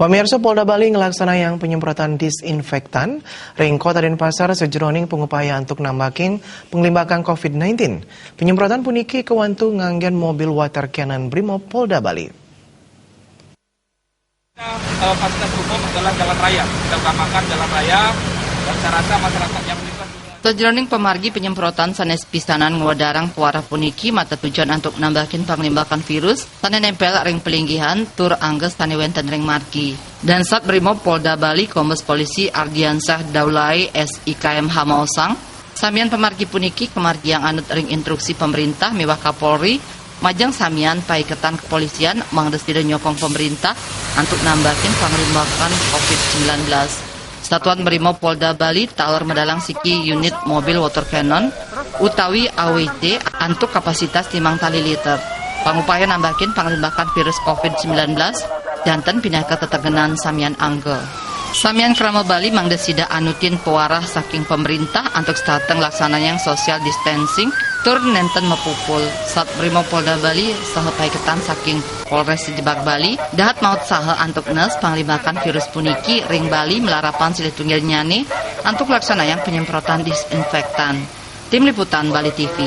Pemirsa, Polda Bali ngelaksanakan penyemprotan disinfektan ring Kota Denpasar sejroning pengupaya untuk nambakin penglimbakan COVID-19. Penyemprotan puniki kewantu nganggen mobil water cannon Brimob Polda Bali. Fasilitas umum adalah jalan raya, kita utamakan jalan raya dan saya rasa masyarakat yang melintas. Sejroning pemargi penyemprotan sanes pisanan ngawadarang puara puniki mata tujuan untuk nambahin penglimbakan virus tane nempel ring pelinggihan tur angges tane wenten ring margi. Dan Sat Brimob Polda Bali Kombes Polisi Ardiansah Daulay SIKM Hamaosang samian pemargi puniki kemargi yang anut ring instruksi pemerintah mewah Kapolri majang samian paiketan kepolisian mangdes tidak nyokong pemerintah untuk nambahin penglimbakan COVID-19. Satuan Brimob Polda Bali tawar medalang siki unit mobil water cannon utawi AWT untuk kapasitas 5 tali liter. Pangupaya nambahin penglimbakan virus COVID-19 jantan pindah ke tetegenan samian angge. Samian Krama Bali mangdesida anutin pewarah saking pemerintah untuk stateng laksananya yang social distancing tur nenten mepupul. Sat Brimob Polda Bali saha paiketan saking Polres Jebak Bali dahat maut saha antuk nes panglibakan virus puniki ring Bali melarapan silih tunggil nyane untuk laksananya penyemprotan disinfektan. Tim Liputan Bali TV.